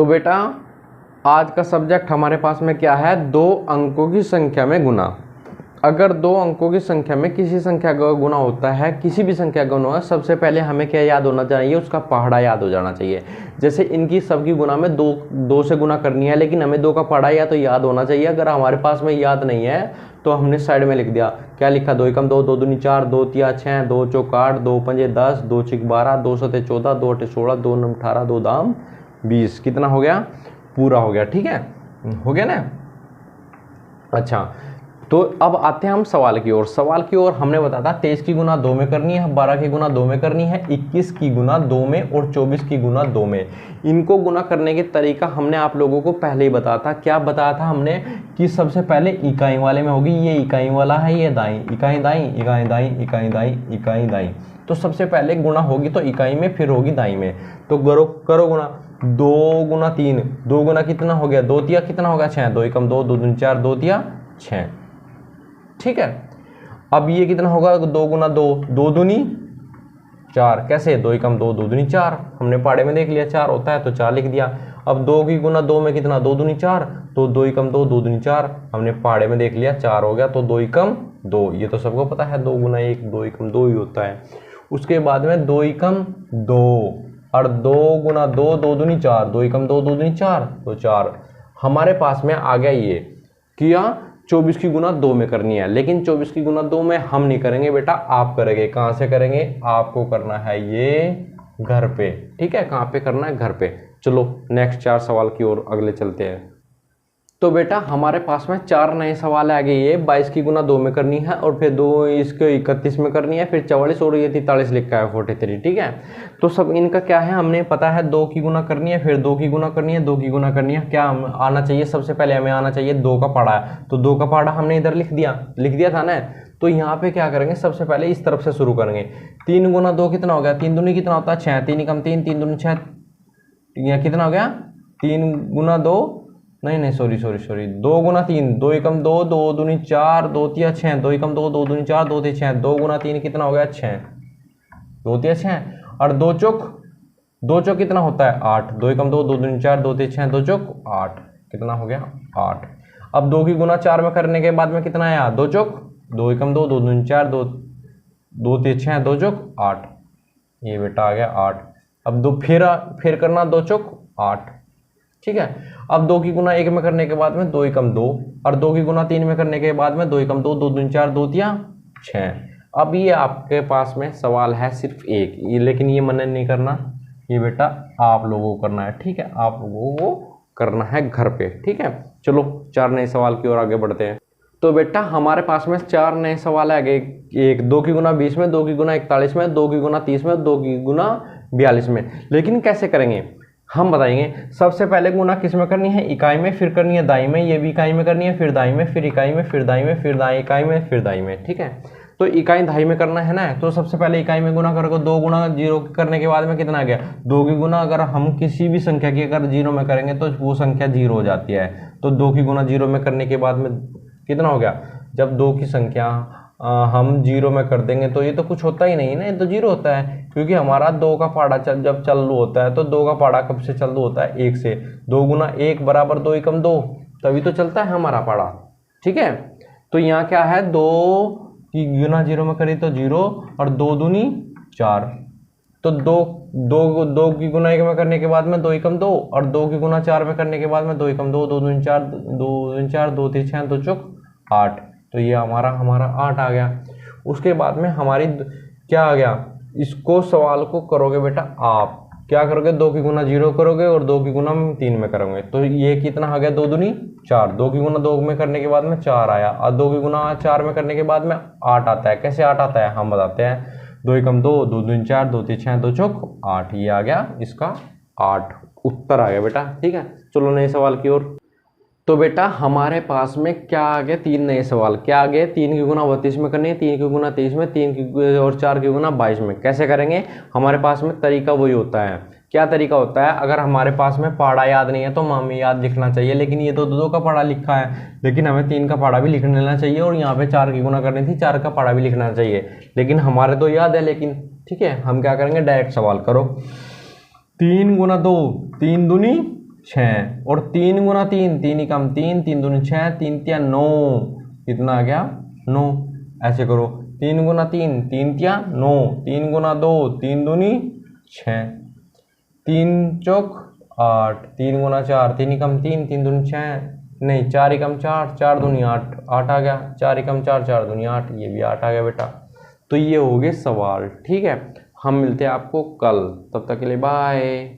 तो बेटा आज का सब्जेक्ट हमारे पास में क्या है, 2 अंकों की संख्या में गुना। अगर 2 अंकों की संख्या में किसी संख्या का गुना होता है, किसी भी संख्या का गुना होता है, सबसे पहले हमें क्या याद होना चाहिए, उसका पहाड़ा याद हो जाना चाहिए। जैसे इनकी सबकी गुना में 2 से गुना करनी है, लेकिन हमें 2 का पहाड़ा या तो याद होना चाहिए। अगर हमारे पास में याद नहीं है तो हमने साइड में लिख दिया, क्या लिखा, 2 एकम 2, 2 दूनी 4, 2 तिया 6, 2 चौक 8, 2 पंजे 10, 2 छिक 12, 2 सते 14, 2 अठे 16, 2 नम 18, 2 दाम 20। कितना हो गया, पूरा हो गया। ठीक है, हो गया ना। अच्छा, तो अब आते हैं हम सवाल की ओर। सवाल की ओर हमने बताया था 23 की गुना 2 में करनी है, 12 की गुना 2 में करनी है, 21 की गुना 2 में और 24 की गुना 2 में। इनको गुना करने के तरीका हमने आप लोगों को पहले ही बताया था। क्या बताया था हमने कि सबसे पहले इकाई वाले में होगी, ये इकाई वाला है, ये दाई, इकाई दाई, इकाई दाई, इकाई दाई, इकाई दाई। तो सबसे पहले गुना होगी तो इकाई में, फिर होगी दाई में। तो करो गुना, 2 गुना 3, 2 गुना कितना हो गया, 2 तिया कितना होगा 6, 2 एकम 2, 2 दूनी 4, 2 तिया 6। ठीक है, अब ये कितना होगा, 2 गुना 2, 2 दूनी 4। कैसे, 2 एकम 2, 2 दूनी 4। हमने पहाड़े में देख लिया 4 होता है तो 4 लिख दिया। अब 2 की गुना 2 में कितना, 2 दूनी 4, तो 2 एकम 2, 2 दूनी 4। हमने पहाड़े में देख लिया 4 हो गया, तो 2 एकम 2। ये तो सबको पता है 2 गुना 1, 2 एकम 2 ही होता है। उसके बाद में 2 एकम 2 और 2 गुना 2, 2 दूनी 4, 2 एकम 2, 2 दूनी 4, तो 4। हमारे पास में आ गया ये किया 24 की गुना 2 में करनी है, लेकिन 24 की गुना 2 में हम नहीं करेंगे बेटा, आप करेंगे। कहाँ से करेंगे, आपको करना है ये घर पे। ठीक है, कहाँ पे करना है, घर पे। चलो नेक्स्ट 4 सवाल की ओर अगले चलते हैं। तो बेटा हमारे पास में 4 नए सवाल आ गए। ये 22 की गुना 2 में करनी है, और फिर 2 इसको 31 में करनी है, फिर 44 और ये 43 लिखा है 43। ठीक है, तो सब इनका क्या है, हमने पता है 2 की गुना करनी है, फिर 2 की गुना करनी है, 2 की गुना करनी है। क्या आना चाहिए, सबसे पहले हमें आना चाहिए 2 का पहाड़ा। तो 2 का पहाड़ा हमने इधर लिख दिया था ना। तो यहाँ पे क्या करेंगे, सबसे पहले इस तरफ से शुरू करेंगे। 3 गुना 2 कितना हो गया, 3 दूनी कितना होता है 6, 3 एकम 3, 3 दूनी 6, यहाँ कितना हो गया, 3 गुना 2, नहीं सॉरी 2 गुना 3, 2 एकम 2, 2 दूनी 4, 2 तिया 6, 2 एकम 2, 2 दूनी 4, 2 तिया 6, 2 गुना 3 कितना हो गया 6, 2 तिया 6, और 2 चौक कितना होता है 8, 2 एकम 2, 2 दूनी 4, 2 तिया 6, 2 चौक 8, कितना हो गया 8। अब 2 की गुना 4 में करने के बाद में कितना आया, 2 चौक 2 एकम 2, 2 दूनी 4, 2 तिया 6, 2 चौक 8, ये बेटा आ गया 8। अब 2 फिर करना 2 चौक 8। ठीक है, अब 2 की गुना 1 में करने के बाद में 2 एकम 2, और 2 की गुना 3 में करने के बाद में 2 एकम 2, 2 दूनी 4, 2 तिया 6। अब ये आपके पास में सवाल है सिर्फ एक, ये लेकिन ये मनन नहीं करना, ये बेटा आप लोगों को करना है। ठीक है, आप लोगों को करना है घर पे। ठीक है, चलो 4 नए सवाल की ओर आगे बढ़ते हैं। तो बेटा हमारे पास में 4 नए सवाल है। एक 2 की गुना 20 में, 2 की गुना 41 में, 2 की गुना 30 में, 2 की गुना 42 में। लेकिन कैसे करेंगे हम बताएंगे। सबसे पहले गुना किस में करनी है, इकाई में, फिर करनी है दाई में, ये भी इकाई में करनी है, फिर दाई में, फिर इकाई में, फिर दाई में, फिर दाई इकाई में, फिर दाई में। ठीक है, तो इकाई दाई में करना है ना, तो सबसे पहले इकाई में गुना करोगे। 2 गुना 0 करने के बाद में कितना आ गया, 2 की गुना अगर हम किसी भी संख्या की अगर 0 में करेंगे तो वो संख्या 0 हो जाती है। तो 2 की गुना 0 में करने के बाद में कितना हो गया, जब 2 की संख्या हम 0 में कर देंगे तो ये तो कुछ होता ही नहीं ना, ये तो 0 होता है, क्योंकि हमारा 2 का पहाड़ा जब चालू होता है तो 2 का पहाड़ा कब से चालू होता है, 1 से। 2 गुना 1 बराबर 2 एकम 2, तभी तो चलता है हमारा पहाड़ा। ठीक है, तो यहाँ क्या है, 2 की गुना 0 में करी तो 0, और 2 दूनी 4, तो 2 की गुना 1 में करने के बाद में 2 एकम 2, और 2 की गुना 4 में करने के बाद में 2 एकम 2, 2 दूनी 4, 2 दूनी 4, 2 तिया 6, 2 चौक 8, तो ये हमारा 8 आ गया। उसके बाद में हमारी क्या आ गया, इसको सवाल को करोगे बेटा आप क्या करोगे, 2 की गुना 0 करोगे और 2 की गुना 3 में करोगे, तो ये कितना आ गया, 2 दूनी 4, 2 की गुना 2 में करने के बाद में 4 आया, और 2 की गुना 4 में करने के बाद में 8 आता है। कैसे 8 आता है हम बताते हैं, 2 एकम 2, 2 दूनी 4, 2 तिया 6, 2 चौक 8, ये आ गया इसका 8 उत्तर आ गया बेटा। ठीक है, चलो नए सवाल की ओर। तो बेटा हमारे पास में क्या आ गए, 3 नए सवाल। क्या आ गए, 3 की गुना 32 में करनी है, 3 की गुना 23 में, 3 की और 4 की गुना 22 में। कैसे करेंगे, हमारे पास में तरीका वही होता है। क्या तरीका होता है, अगर हमारे पास में पहाड़ा याद नहीं है तो हमें याद लिखना चाहिए, लेकिन ये तो 2 का पहाड़ा लिखा है, लेकिन हमें 3 का पहाड़ा भी लिख लेना चाहिए, और यहाँ पे 4 की गुना करनी थी, 4 का पहाड़ा भी लिखना चाहिए, लेकिन हमारे तो याद है। लेकिन ठीक है, हम क्या करेंगे, डायरेक्ट सवाल करो। 3 गुना 2, 3 दूनी 6 और 3 गुना 3, 3 एकम 3, 3 दूनी 6, 3 तिया 9, कितना आ गया 9। ऐसे करो 3 गुना 3, 3 तिया 9, 3 गुना 2, 3 दूनी 6, 3 चौक 8, 3 गुना 4, 3 एकम 3, 3 दूनी 6, नहीं 4 एकम 4, 4 दूनी 8, 8 आ गया, 4 एकम 4, 4 दूनी 8, ये भी 8 आ गया बेटा। तो ये हो गए सवाल। ठीक है, हम मिलते हैं आपको कल, तब तक के लिए बाय।